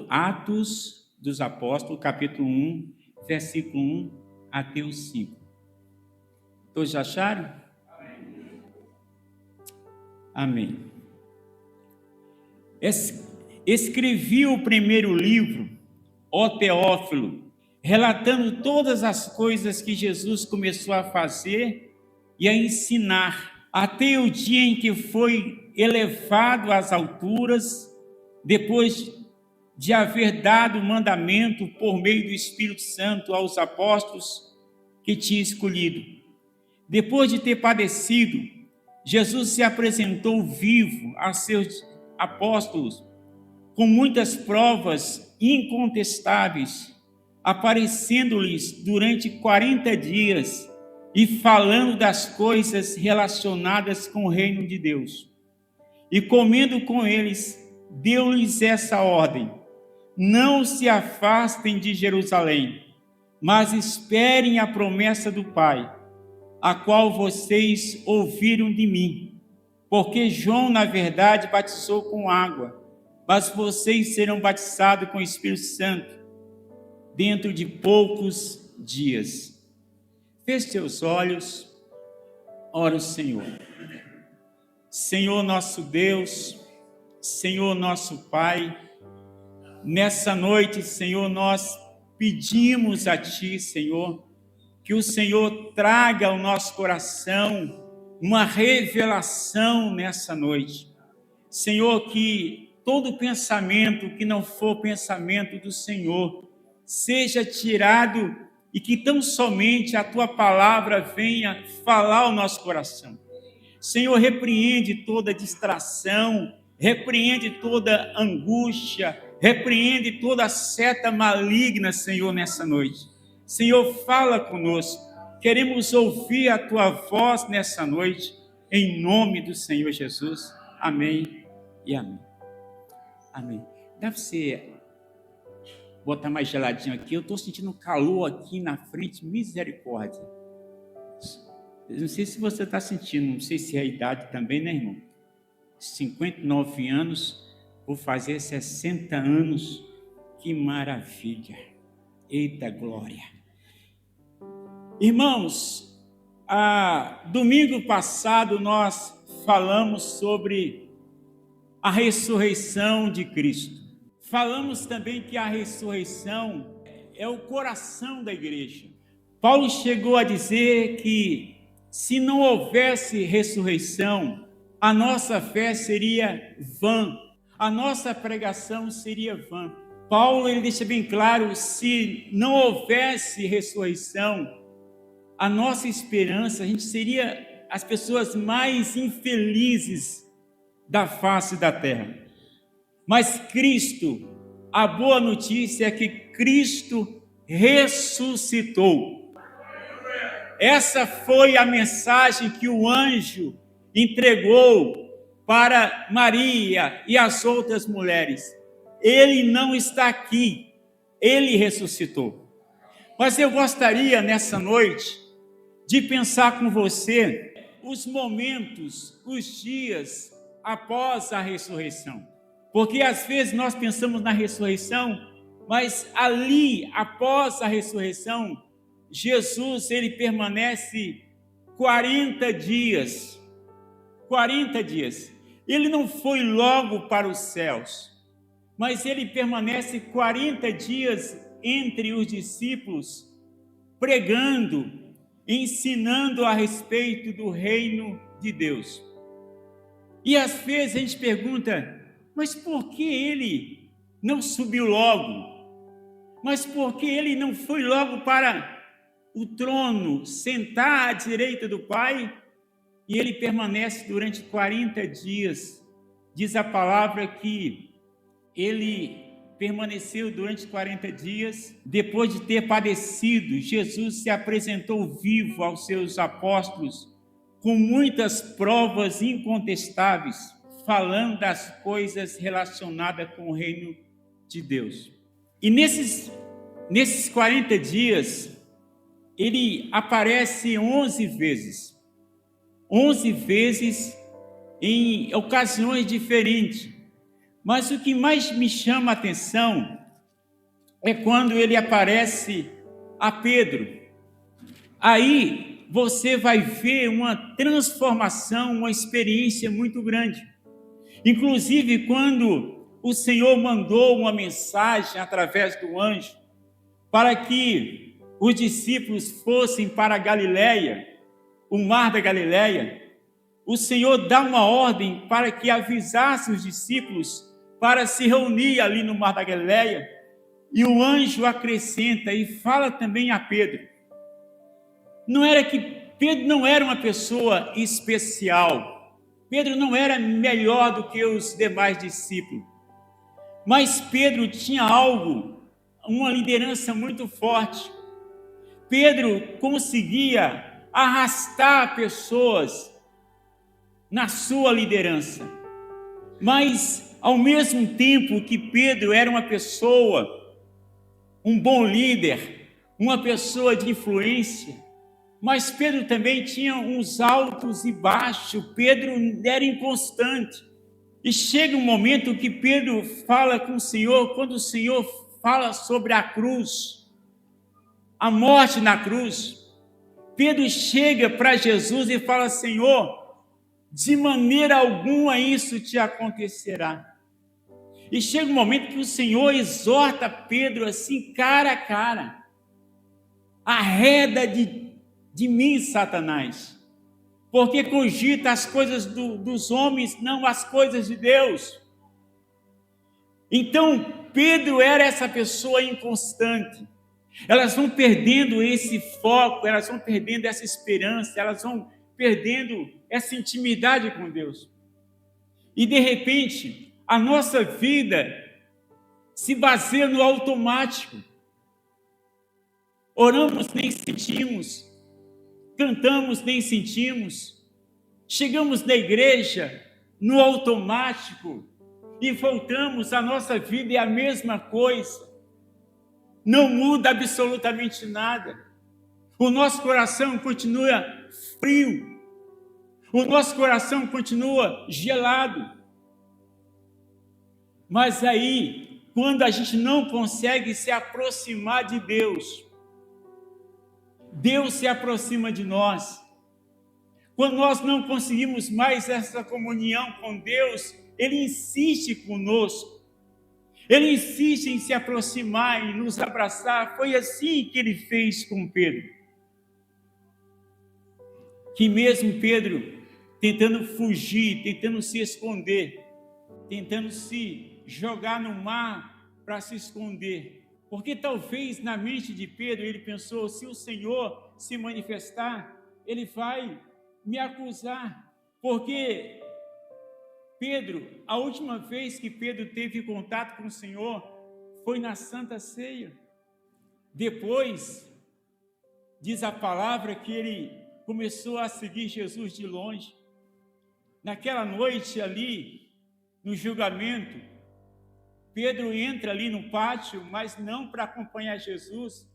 Atos dos Apóstolos, capítulo 1, versículo 1 até o 5. Todos já acharam? Amém. Escrevi o primeiro livro, ó Teófilo, relatando todas as coisas que Jesus começou a fazer e a ensinar, até o dia em que foi elevado às alturas, depois de haver dado mandamento por meio do Espírito Santo aos apóstolos que tinha escolhido. Depois de ter padecido, Jesus se apresentou vivo a seus apóstolos, com muitas provas incontestáveis, aparecendo-lhes durante 40 dias e falando das coisas relacionadas com o reino de Deus. E comendo com eles, deu-lhes essa ordem: não se afastem de Jerusalém, mas esperem a promessa do Pai, a qual vocês ouviram de mim. Porque João, na verdade, batizou com água, mas vocês serão batizados com o Espírito Santo dentro de poucos dias. Feche seus olhos, ora o Senhor. Senhor nosso Deus, Senhor nosso Pai, nessa noite, Senhor, nós pedimos a Ti, Senhor, que o Senhor traga ao nosso coração uma revelação nessa noite. Senhor, que todo pensamento que não for pensamento do Senhor seja tirado e que tão somente a Tua palavra venha falar ao nosso coração. Senhor, repreende toda distração, repreende toda angústia, repreende toda seta maligna, Senhor, nessa noite. Senhor, fala conosco. Queremos ouvir a Tua voz nessa noite, em nome do Senhor Jesus. Amém e amém. Amém. Deve ser botar mais geladinho aqui. Eu estou sentindo calor aqui na frente. Misericórdia. Não sei se você está sentindo, não sei se é a idade também, né, irmão? 59 anos, vou fazer 60 anos. Que maravilha. Eita glória. Irmãos, domingo passado nós falamos sobre a ressurreição de Cristo. Falamos também que a ressurreição é o coração da igreja. Paulo chegou a dizer que se não houvesse ressurreição, a nossa fé seria vã, a nossa pregação seria vã. Paulo ele deixa bem claro, se não houvesse ressurreição, a nossa esperança, a gente seria as pessoas mais infelizes da face da terra. Mas Cristo, a boa notícia é que Cristo ressuscitou. Essa foi a mensagem que o anjo entregou para Maria e as outras mulheres. Ele não está aqui, ele ressuscitou. Mas eu gostaria nessa noite de pensar com você os momentos, os dias após a ressurreição. Porque às vezes nós pensamos na ressurreição, mas ali, após a ressurreição, Jesus, ele permanece 40 dias. 40 dias. Ele não foi logo para os céus, mas ele permanece 40 dias entre os discípulos, pregando, ensinando a respeito do reino de Deus. E às vezes a gente pergunta, mas por que ele não subiu logo? Mas por que ele não foi logo para o trono, sentar à direita do Pai? E ele permanece durante 40 dias. Diz a palavra que ele permaneceu durante 40 dias. Depois de ter padecido, Jesus se apresentou vivo aos seus apóstolos, com muitas provas incontestáveis, falando das coisas relacionadas com o reino de Deus. E nesses 40 dias, ele aparece 11 vezes. 11 vezes em ocasiões diferentes. Mas o que mais me chama a atenção é quando ele aparece a Pedro. Aí você vai ver uma transformação, uma experiência muito grande. Inclusive, quando o Senhor mandou uma mensagem através do anjo para que os discípulos fossem para a Galileia, o mar da Galileia, o Senhor dá uma ordem para que avisasse os discípulos para se reunir ali no mar da Galileia, e o anjo acrescenta e fala também a Pedro. Não era que Pedro não era uma pessoa especial, Pedro não era melhor do que os demais discípulos, mas Pedro tinha algo, uma liderança muito forte. Pedro conseguia arrastar pessoas na sua liderança, mas ao mesmo tempo que Pedro era uma pessoa, um bom líder, uma pessoa de influência, mas Pedro também tinha uns altos e baixos. Pedro era inconstante, e chega um momento que Pedro fala com o Senhor, quando o Senhor fala sobre a cruz, a morte na cruz. Pedro chega para Jesus e fala: Senhor, de maneira alguma isso te acontecerá. E chega um momento que o Senhor exorta Pedro assim, cara a cara: arreda de mim, Satanás, porque cogita as coisas dos homens, não as coisas de Deus. Então, Pedro era essa pessoa inconstante. Elas vão perdendo esse foco, elas vão perdendo essa esperança, elas vão perdendo essa intimidade com Deus. E de repente, a nossa vida se baseia no automático. Oramos, nem sentimos. Cantamos, nem sentimos. Chegamos na igreja no automático e voltamos, a nossa vida é a mesma coisa. Não muda absolutamente nada. O nosso coração continua frio. O nosso coração continua gelado. Mas aí, quando a gente não consegue se aproximar de Deus, Deus se aproxima de nós. Quando nós não conseguimos mais essa comunhão com Deus, Ele insiste conosco. Ele insiste em se aproximar e nos abraçar. Foi assim que Ele fez com Pedro. Que mesmo Pedro tentando fugir, tentando se esconder, tentando se jogar no mar para se esconder. Porque talvez na mente de Pedro ele pensou: se o Senhor se manifestar, Ele vai me acusar. Porque Pedro, a última vez que Pedro teve contato com o Senhor foi na Santa Ceia. Depois, diz a palavra que ele começou a seguir Jesus de longe. Naquela noite ali, no julgamento, Pedro entra ali no pátio, mas não para acompanhar Jesus.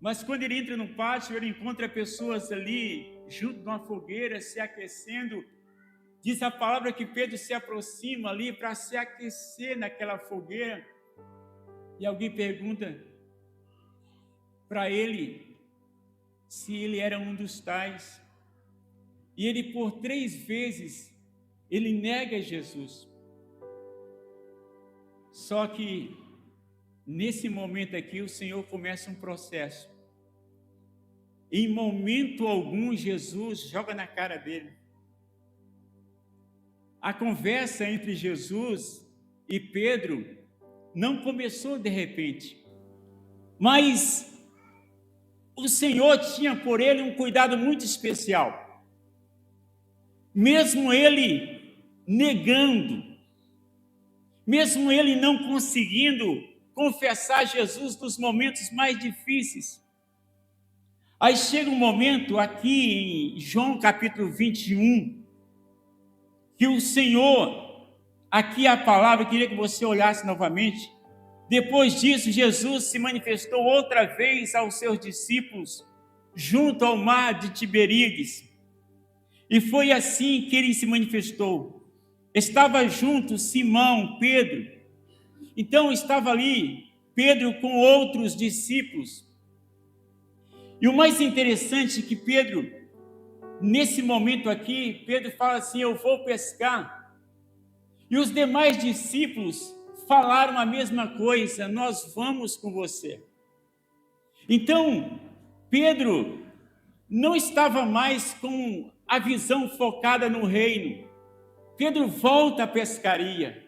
Mas quando ele entra no pátio, ele encontra pessoas ali, junto de uma fogueira, se aquecendo. Diz a palavra que Pedro se aproxima ali para se aquecer naquela fogueira. E alguém pergunta para ele se ele era um dos tais. E ele, por 3 vezes, ele nega Jesus. Só que, nesse momento aqui, o Senhor começa um processo. Em momento algum, Jesus joga na cara dele. A conversa entre Jesus e Pedro não começou de repente, mas o Senhor tinha por ele um cuidado muito especial. Mesmo ele negando, mesmo ele não conseguindo confessar Jesus nos momentos mais difíceis. Aí chega um momento aqui em João capítulo 21, que o Senhor, aqui a palavra, eu queria que você olhasse novamente. Depois disso, Jesus se manifestou outra vez aos seus discípulos, junto ao mar de Tiberíades. E foi assim que ele se manifestou. Estava junto Simão, Pedro. Então estava ali Pedro com outros discípulos. E o mais interessante é que Pedro, nesse momento aqui, Pedro fala assim: eu vou pescar. E os demais discípulos falaram a mesma coisa: nós vamos com você. Então, Pedro não estava mais com a visão focada no reino. Pedro volta à pescaria.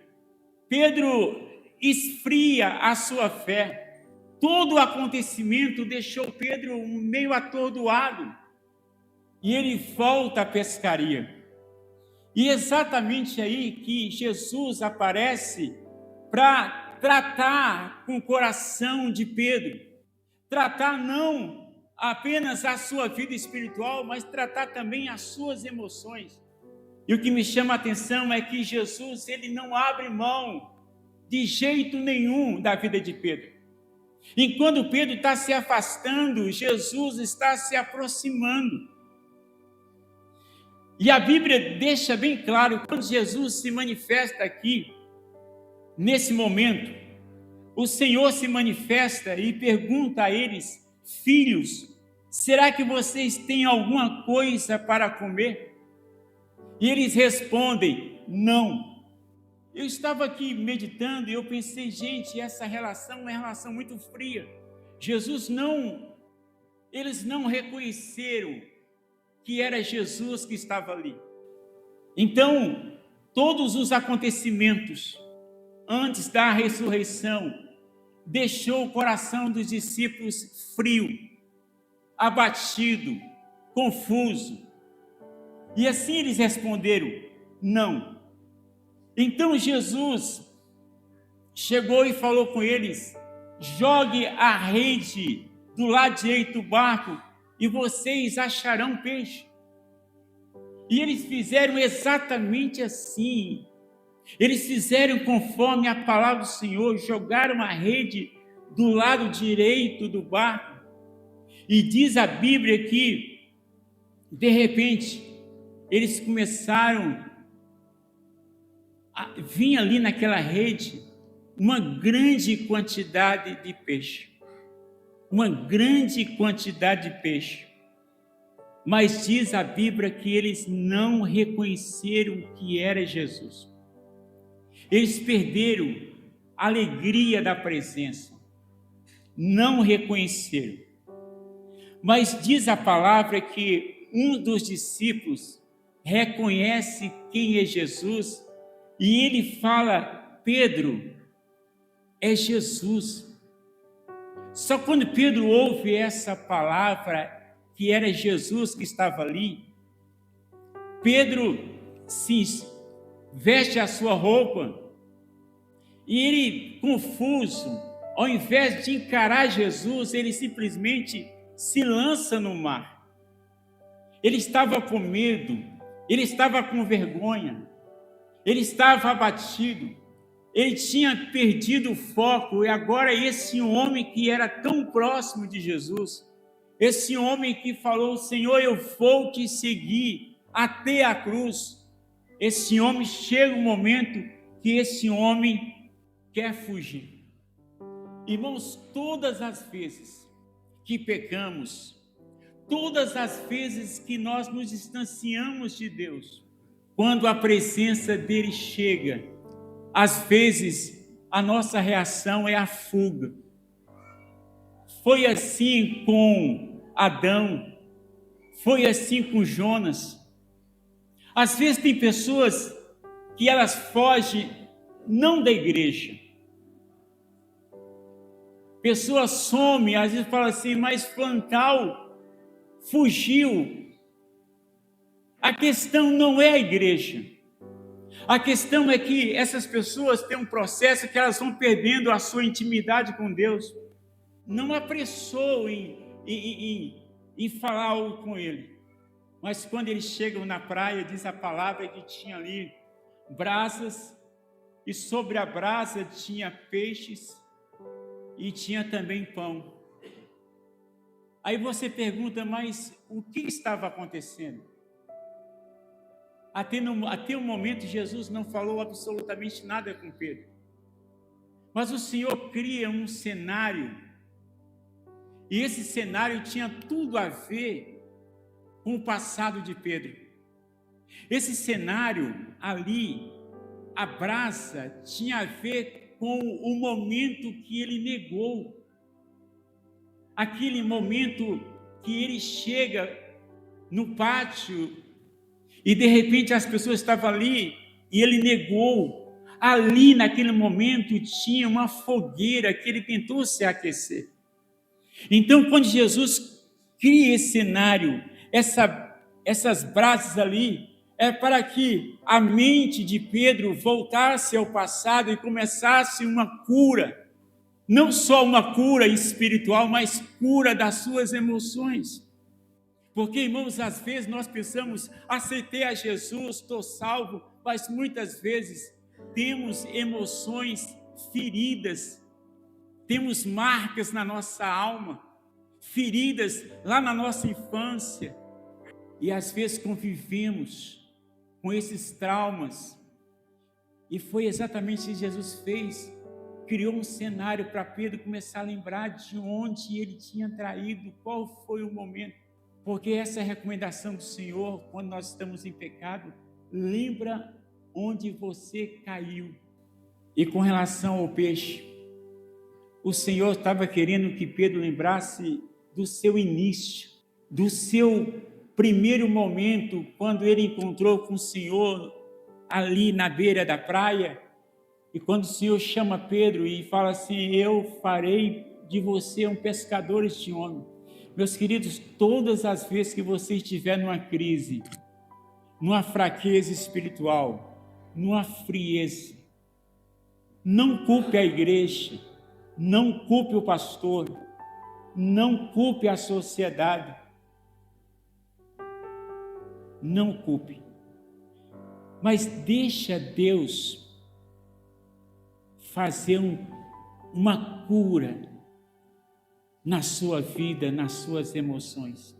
Pedro esfria a sua fé. Todo o acontecimento deixou Pedro meio atordoado. E ele volta à pescaria. E exatamente aí que Jesus aparece para tratar com o coração de Pedro. Tratar não apenas a sua vida espiritual, mas tratar também as suas emoções. E o que me chama a atenção é que Jesus, ele não abre mão de jeito nenhum da vida de Pedro. Enquanto Pedro está se afastando, Jesus está se aproximando. E a Bíblia deixa bem claro, quando Jesus se manifesta aqui, nesse momento, o Senhor se manifesta e pergunta a eles: filhos, será que vocês têm alguma coisa para comer? E eles respondem: não. Eu estava aqui meditando e eu pensei, gente, essa relação é uma relação muito fria. Eles não reconheceram que era Jesus que estava ali. Então, todos os acontecimentos antes da ressurreição deixou o coração dos discípulos frio, abatido, confuso. E assim eles responderam: não. Então Jesus chegou e falou com eles: jogue a rede do lado direito do barco e vocês acharão peixe. E eles fizeram exatamente assim. Eles fizeram conforme a palavra do Senhor, jogaram a rede do lado direito do barco. E diz a Bíblia que, de repente, eles começaram a vir ali naquela rede uma grande quantidade de peixe. Uma grande quantidade de peixe. Mas diz a Bíblia que eles não reconheceram que era Jesus. Eles perderam a alegria da presença. Não reconheceram. Mas diz a palavra que um dos discípulos reconhece quem é Jesus e ele fala: Pedro, é Jesus. Só quando Pedro ouve essa palavra, que era Jesus que estava ali, Pedro se veste a sua roupa e ele, confuso, ao invés de encarar Jesus, ele simplesmente se lança no mar. Ele estava com medo, ele estava com vergonha, ele estava abatido, ele tinha perdido o foco. E agora esse homem que era tão próximo de Jesus, esse homem que falou: Senhor, eu vou te seguir até a cruz, esse homem, chega um momento que esse homem quer fugir. Irmãos, todas as vezes que pecamos, todas as vezes que nós nos distanciamos de Deus, quando a presença dele chega, às vezes a nossa reação é a fuga. Foi assim com Adão, foi assim com Jonas. Às vezes tem pessoas que elas fogem não da igreja. Pessoas somem, às vezes fala assim: mas Fantal fugiu. A questão não é a igreja. A questão é que essas pessoas têm um processo que elas vão perdendo a sua intimidade com Deus. Não apressou em falar algo com ele. Mas quando eles chegam na praia, diz a palavra que tinha ali brasas, e sobre a brasa tinha peixes e tinha também pão. Aí você pergunta: mas o que estava acontecendo? Até o momento, Jesus não falou absolutamente nada com Pedro. Mas o Senhor cria um cenário, e esse cenário tinha tudo a ver com o passado de Pedro. Esse cenário ali, a brasa, tinha a ver com o momento que ele negou. Aquele momento que ele chega no pátio e de repente as pessoas estavam ali e ele negou. Ali naquele momento tinha uma fogueira que ele tentou se aquecer. Então, quando Jesus cria esse cenário, essas brasas ali, é para que a mente de Pedro voltasse ao passado e começasse uma cura. Não só uma cura espiritual, mas cura das suas emoções. Porque, irmãos, às vezes nós pensamos, aceitei a Jesus, estou salvo, mas muitas vezes temos emoções feridas, temos marcas na nossa alma, feridas lá na nossa infância, e às vezes convivemos com esses traumas, e foi exatamente isso que Jesus fez. Criou um cenário para Pedro começar a lembrar de onde ele tinha traído, qual foi o momento. Porque essa é a recomendação do Senhor quando nós estamos em pecado. Lembra onde você caiu. E com relação ao peixe, o Senhor estava querendo que Pedro lembrasse do seu início, do seu primeiro momento, quando ele encontrou com o Senhor ali na beira da praia. E quando o Senhor chama Pedro e fala assim, eu farei de você um pescador de homens. Meus queridos, todas as vezes que você estiver numa crise, numa fraqueza espiritual, numa frieza, não culpe a igreja, não culpe o pastor, não culpe a sociedade, não culpe, mas deixa Deus fazer uma cura na sua vida, nas suas emoções.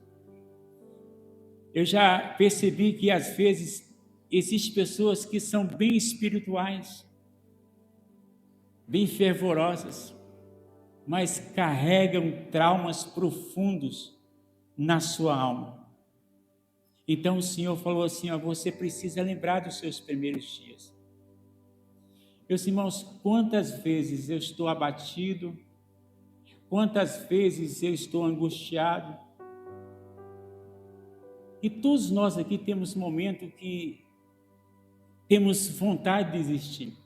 Eu já percebi que às vezes existem pessoas que são bem espirituais, bem fervorosas, mas carregam traumas profundos na sua alma. Então o Senhor falou assim, você precisa lembrar dos seus primeiros dias. Meus irmãos, quantas vezes eu estou abatido, quantas vezes eu estou angustiado, e todos nós aqui temos momento que temos vontade de desistir.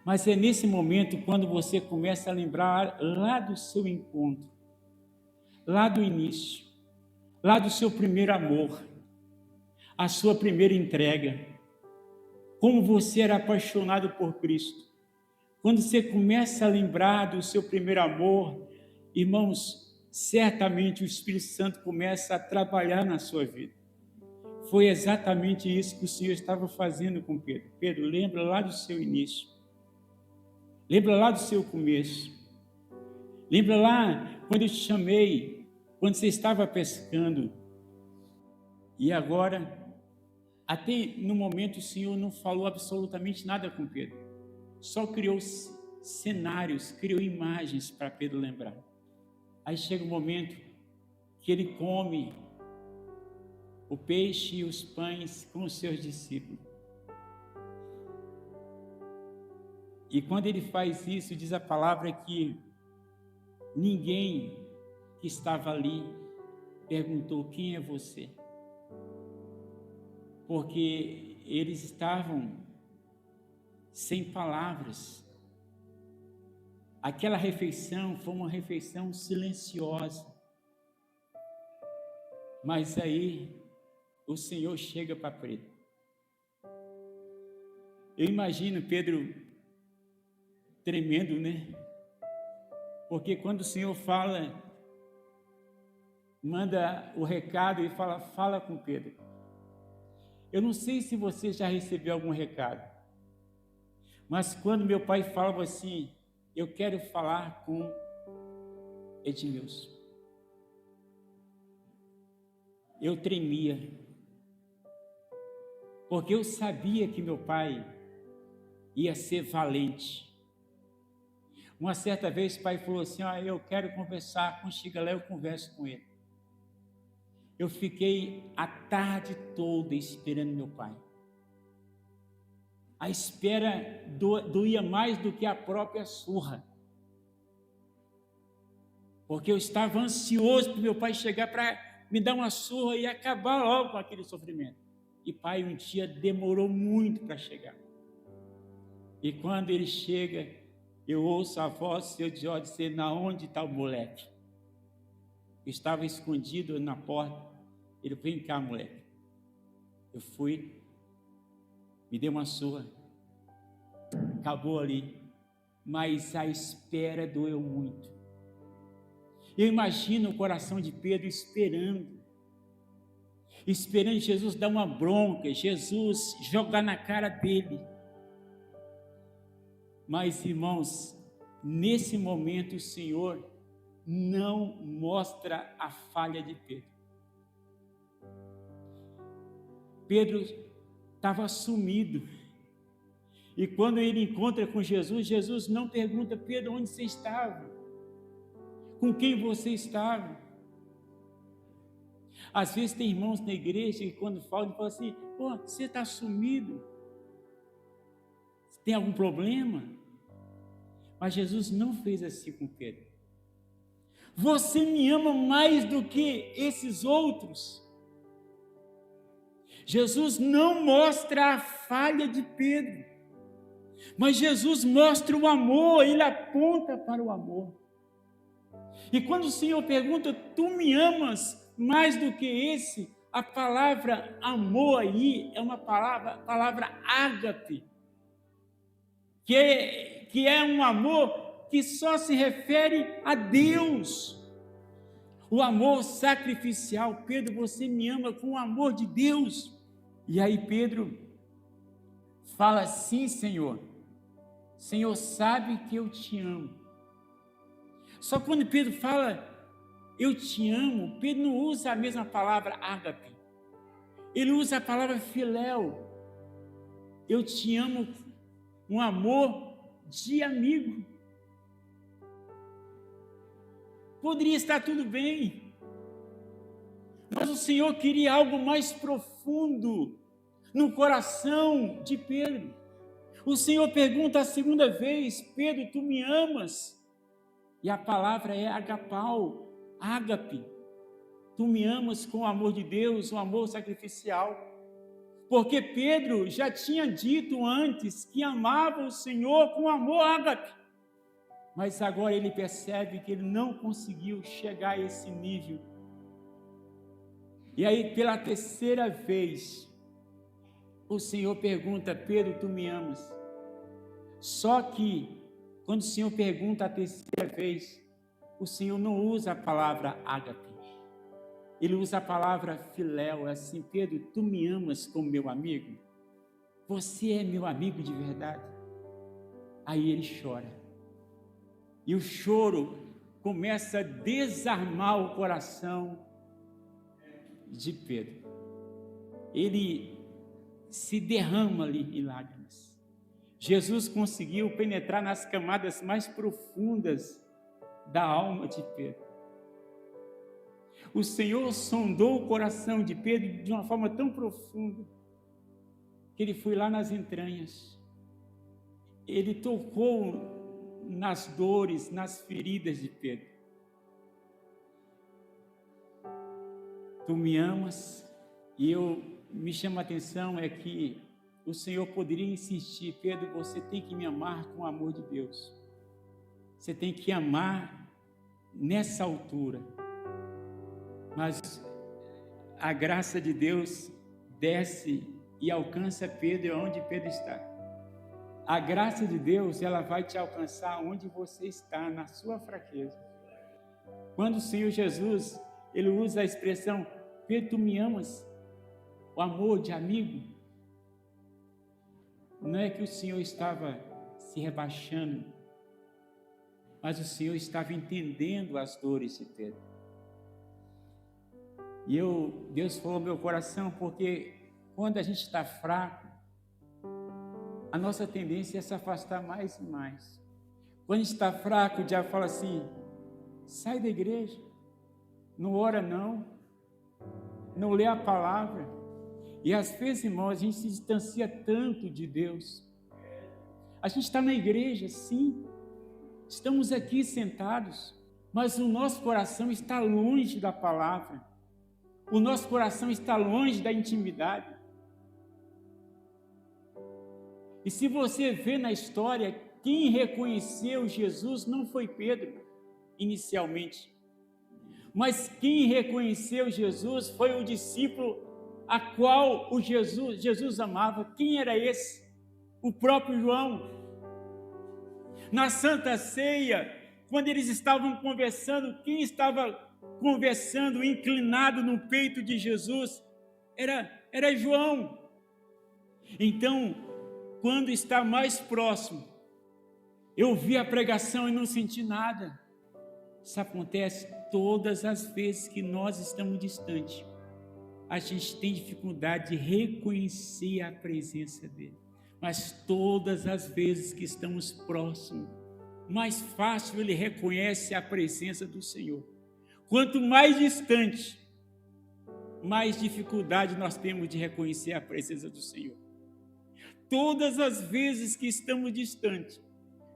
Mas é nesse momento quando você começa a lembrar lá do seu encontro, lá do início, lá do seu primeiro amor, a sua primeira entrega, como você era apaixonado por Cristo. Quando você começa a lembrar do seu primeiro amor, irmãos, certamente o Espírito Santo começa a trabalhar na sua vida. Foi exatamente isso que o Senhor estava fazendo com Pedro. Pedro, lembra lá do seu início. Lembra lá do seu começo. Lembra lá quando eu te chamei, quando você estava pescando. E agora, até no momento o Senhor não falou absolutamente nada com Pedro. Só criou cenários, criou imagens para Pedro lembrar. Aí chega um momento que ele come o peixe e os pães com os seus discípulos. E quando ele faz isso, diz a palavra que ninguém que estava ali perguntou, quem é você? Porque eles estavam sem palavras. Aquela refeição foi uma refeição silenciosa. Mas aí o Senhor chega para Pedro. Eu imagino Pedro tremendo, né? Porque quando o Senhor fala, manda o recado e fala com Pedro. Eu não sei se você já recebeu algum recado, mas quando meu pai falava assim, eu quero falar com Edmilson, eu tremia. porque eu sabia que meu pai ia ser valente. Uma certa vez o pai falou assim: eu quero conversar, quando chega lá eu converso com ele. Eu fiquei a tarde toda esperando meu pai. A espera doía mais do que a própria surra, porque eu estava ansioso para meu pai chegar para me dar uma surra e acabar logo com aquele sofrimento. E pai um dia demorou muito para chegar. E quando ele chega, eu ouço a voz do seu Jó dizer: na onde está o moleque? Eu estava escondido na porta. Ele: vem cá, moleque. Eu fui, me deu uma surra, acabou ali, mas a espera doeu muito. Eu imagino o coração de Pedro esperando Jesus dar uma bronca, Jesus jogar na cara dele. Mas, irmãos, nesse momento o Senhor não mostra a falha de Pedro. Pedro estava sumido. E quando ele encontra com Jesus, Jesus não pergunta: Pedro, onde você estava? Com quem você estava? Às vezes tem irmãos na igreja que quando falam assim: pô, você está sumido? Tem algum problema? Mas Jesus não fez assim com Pedro. Você me ama mais do que esses outros? Jesus não mostra a falha de Pedro, mas Jesus mostra o amor, ele aponta para o amor. E quando o Senhor pergunta: tu me amas mais do que esse? A palavra amor aí é uma palavra ágape, que é um amor que só se refere a Deus. O amor sacrificial. Pedro, você me ama com o amor de Deus. E aí Pedro fala: sim, Senhor. Senhor sabe que eu te amo. Só que quando Pedro fala eu te amo, Pedro não usa a mesma palavra ágape. Ele usa a palavra filéu. Eu te amo, um amor de amigo. Poderia estar tudo bem, mas o Senhor queria algo mais profundo no coração de Pedro. O Senhor pergunta a segunda vez: Pedro, tu me amas? E a palavra é agapau, ágape. Tu me amas com o amor de Deus, o amor sacrificial. Porque Pedro já tinha dito antes que amava o Senhor com amor ágape. Mas agora ele percebe que ele não conseguiu chegar a esse nível. E aí, pela terceira vez, o Senhor pergunta: Pedro, tu me amas? Só que, quando o Senhor pergunta a terceira vez, o Senhor não usa a palavra ágape. Ele usa a palavra filéu, assim: Pedro, tu me amas como meu amigo? Você é meu amigo de verdade? Aí ele chora. E o choro começa a desarmar o coração de Pedro. Ele se derrama ali em lágrimas. Jesus conseguiu penetrar nas camadas mais profundas da alma de Pedro. O Senhor sondou o coração de Pedro de uma forma tão profunda que ele foi lá nas entranhas. Ele tocou nas dores, nas feridas de Pedro. Tu me amas? E me chama a atenção é que o Senhor poderia insistir: Pedro, você tem que me amar com o amor de Deus. Você tem que amar nessa altura. Mas a graça de Deus desce e alcança Pedro onde Pedro está. A graça de Deus, ela vai te alcançar onde você está, na sua fraqueza. Quando o Senhor Jesus, ele usa a expressão: Pedro, tu me amas? O amor de amigo. Não é que o Senhor estava se rebaixando, mas o Senhor estava entendendo as dores de Pedro. E Deus falou no meu coração, porque quando a gente está fraco, a nossa tendência é se afastar mais e mais. Quando a gente está fraco, o diabo fala assim: sai da igreja, não ora não lê a palavra. E às vezes, irmãos, a gente se distancia tanto de Deus. A gente está na igreja, sim, estamos aqui sentados, mas o nosso coração está longe da palavra, o nosso coração está longe da intimidade. E se você vê na história, quem reconheceu Jesus não foi Pedro, inicialmente, mas quem reconheceu Jesus foi o discípulo a qual Jesus amava. Quem era esse? O próprio João. Na Santa Ceia, quando eles estavam conversando, quem estava conversando, inclinado no peito de Jesus, era João. Então, quando está mais próximo, eu vi a pregação e não senti nada. Isso acontece todas as vezes que nós estamos distantes. A gente tem dificuldade de reconhecer a presença dele. Mas todas as vezes que estamos próximos, mais fácil ele reconhece a presença do Senhor. Quanto mais distante, mais dificuldade nós temos de reconhecer a presença do Senhor. Todas as vezes que estamos distantes,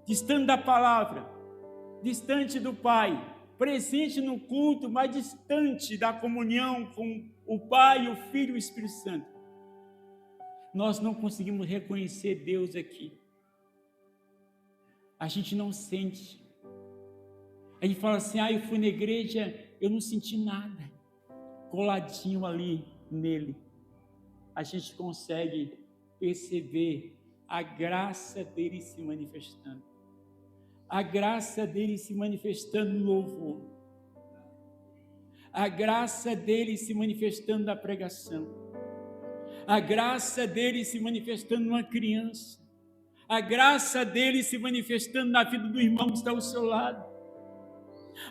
distante da palavra, distante do Pai, presente no culto, mas distante da comunhão com o Pai, o Filho e o Espírito Santo, nós não conseguimos reconhecer Deus aqui. A gente não sente. A gente fala assim: eu fui na igreja, eu não senti nada. Coladinho ali nele, a gente consegue perceber a graça dele se manifestando. A graça dele se manifestando no louvor. A graça dele se manifestando na pregação. A graça dele se manifestando numa criança. A graça dele se manifestando na vida do irmão que está ao seu lado.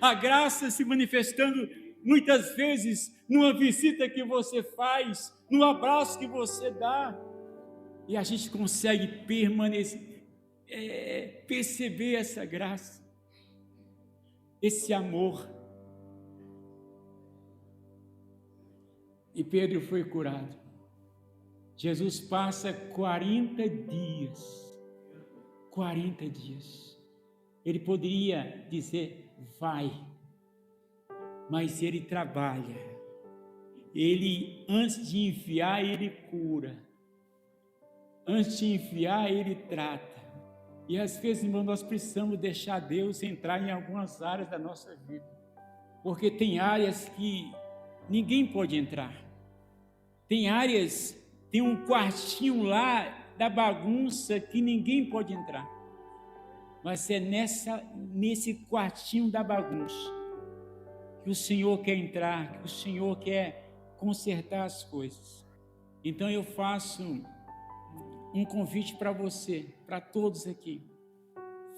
A graça se manifestando muitas vezes numa visita que você faz, num abraço que você dá. E a gente consegue perceber essa graça, esse amor. E Pedro foi curado. Jesus passa 40 dias. 40 dias. Ele poderia dizer: vai. Mas ele trabalha. Ele, antes de enviar, ele cura. Antes de enviar, ele trata. E às vezes, irmão, nós precisamos deixar Deus entrar em algumas áreas da nossa vida. Porque tem áreas que ninguém pode entrar. Tem áreas, tem um quartinho lá da bagunça que ninguém pode entrar. Mas é nesse quartinho da bagunça que o Senhor quer entrar, que o Senhor quer consertar as coisas. Então eu faço um convite para você, para todos aqui.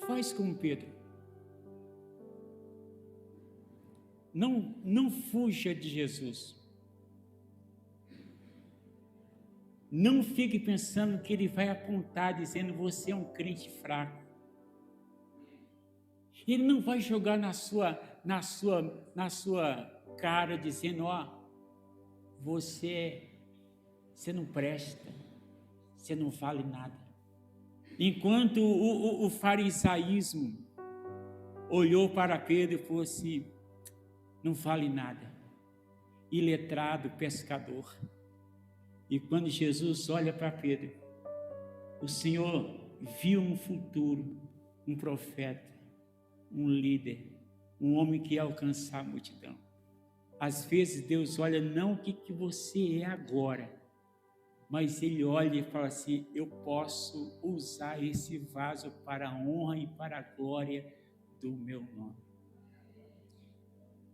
Faz como Pedro. Não fuja de Jesus. Não fique pensando que ele vai apontar dizendo: você é um crente fraco. Ele não vai jogar na sua cara dizendo: você não presta, você não vale nada. Enquanto o farisaísmo olhou para Pedro e falou assim: não vale nada, iletrado, pescador. E quando Jesus olha para Pedro, o Senhor viu um futuro, um profeta, um líder, um homem que ia alcançar a multidão. Às vezes Deus olha não o que você é agora, mas Ele olha e fala assim: eu posso usar esse vaso para a honra e para a glória do meu nome.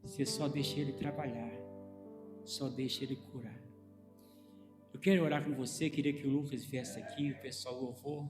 Você só deixa Ele trabalhar, só deixa Ele curar. Eu quero orar com você, queria que o Lucas viesse aqui, o pessoal louvor.